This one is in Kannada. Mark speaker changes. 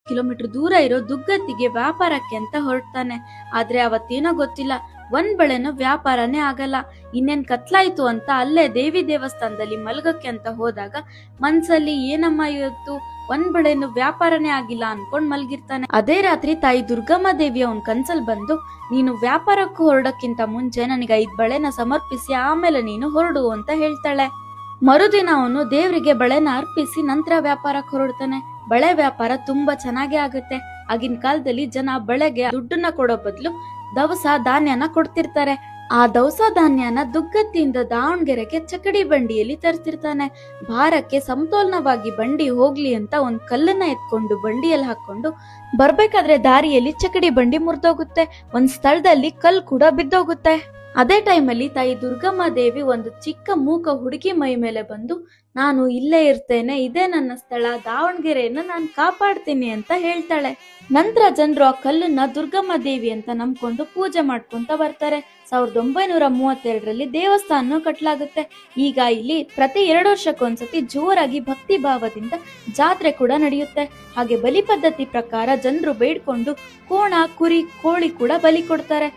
Speaker 1: ಕಿಲೋಮೀಟರ್ ದೂರ ಇರೋ ದುಗ್ಗತ್ತಿಗೆ ವ್ಯಾಪಾರಕ್ಕೆ ಅಂತ ಹೊರಡ್ತಾನೆ. ಆದ್ರೆ ಅವತ್ತೇನೋ ಗೊತ್ತಿಲ್ಲ, ಒಂದ್ ಬಳೆನೂ ವ್ಯಾಪಾರನೇ ಆಗಲ್ಲ. ಇನ್ನೇನ್ ಕತ್ಲಾಯ್ತು ಅಂತ ಅಲ್ಲೇ ದೇವಿ ದೇವಸ್ಥಾನದಲ್ಲಿ ಮಲ್ಗಕ್ಕೆ ಅಂತ ಹೋದಾಗ ಮನ್ಸಲ್ಲಿ ಏನಮ್ಮ ಇವತ್ತು ಒಂದ್ ಬಳೆನು ವ್ಯಾಪಾರನೇ ಆಗಿಲ್ಲ ಅನ್ಕೊಂಡ್ ಮಲ್ಗಿರ್ತಾನೆ. ಅದೇ ರಾತ್ರಿ ತಾಯಿ ದುರ್ಗಮ್ಮ ದೇವಿ ಅವನ್ ಕನ್ಸಲ್ ಬಂದು, ನೀನು ವ್ಯಾಪಾರಕ್ಕೂ ಹೊರಡಕ್ಕಿಂತ ಮುಂಚೆ ನನಗೆ 5 ಬಳೆನ ಸಮರ್ಪಿಸಿ ಆಮೇಲೆ ನೀನು ಹೊರಡು ಅಂತ ಹೇಳ್ತಾಳೆ. ಮರುದಿನ ಅವನು ದೇವ್ರಿಗೆ ಬಳೆನ ಅರ್ಪಿಸಿ ನಂತರ ವ್ಯಾಪಾರಕ್ಕೆ ಹೊರಡ್ತಾನೆ. ಬಳೆ ವ್ಯಾಪಾರ ತುಂಬಾ ಚೆನ್ನಾಗೇ ಆಗುತ್ತೆ. ಆಗಿನ ಕಾಲದಲ್ಲಿ ಜನ ಬಳೆಗೆ ದುಡ್ಡನ್ನ ಕೊಡೋ ಬದಲು ದವಸ ಧಾನ್ಯನ ಕೊಡ್ತಿರ್ತಾರೆ. ಆ ದವಸ ಧಾನ್ಯನ ದುಗ್ಗತ್ತಿಯಿಂದ ದಾವಣಗೆರೆಗೆ ಚಕಡಿ ಬಂಡಿಯಲ್ಲಿ ತರ್ತಿರ್ತಾನೆ. ಭಾರಕ್ಕೆ ಸಮತೋಲನವಾಗಿ ಬಂಡಿ ಹೋಗ್ಲಿ ಅಂತ ಒಂದ್ ಕಲ್ಲನ್ನ ಎತ್ಕೊಂಡು ಬಂಡಿಯಲ್ಲಿ ಹಾಕೊಂಡು ಬರ್ಬೇಕಾದ್ರೆ ದಾರಿಯಲ್ಲಿ ಚಕಡಿ ಬಂಡಿ ಮುರಿದೋಗುತ್ತೆ. ಒಂದ್ ಸ್ಥಳದಲ್ಲಿ ಕಲ್ ಕೂಡ ಬಿದ್ದೋಗುತ್ತೆ. ಅದೇ ಟೈಮಲ್ಲಿ ತಾಯಿ ದುರ್ಗಮ್ಮ ದೇವಿ ಒಂದು ಚಿಕ್ಕ ಮೂಕ ಹುಡುಗಿ ಮೈ ಮೇಲೆ ಬಂದು, ನಾನು ಇಲ್ಲೇ ಇರ್ತೇನೆ, ಇದೇ ನನ್ನ ಸ್ಥಳ, ದಾವಣಗೆರೆಯನ್ನ ನಾನು ಕಾಪಾಡ್ತೀನಿ ಅಂತ ಹೇಳ್ತಾಳೆ. ನಂತರ ಜನರು ಆ ಕಲ್ಲನ್ನ ದುರ್ಗಮ್ಮ ದೇವಿ ಅಂತ ನಂಬ್ಕೊಂಡು ಪೂಜೆ ಮಾಡ್ಕೊಂತ ಬರ್ತಾರೆ. 1932ರಲ್ಲಿ ದೇವಸ್ಥಾನ ಕಟ್ಟಲಾಗುತ್ತೆ. ಈಗ ಇಲ್ಲಿ ಪ್ರತಿ 2 ವರ್ಷಕ್ಕೊಂದ್ಸತಿ ಜೋರಾಗಿ ಭಕ್ತಿ ಭಾವದಿಂದ ಜಾತ್ರೆ ಕೂಡ ನಡೆಯುತ್ತೆ. ಹಾಗೆ ಬಲಿ ಪದ್ಧತಿ ಪ್ರಕಾರ ಜನರು ಬೇಡ್ಕೊಂಡು ಕೋಣ, ಕುರಿ, ಕೋಳಿ ಕೂಡ ಬಲಿ ಕೊಡ್ತಾರೆ.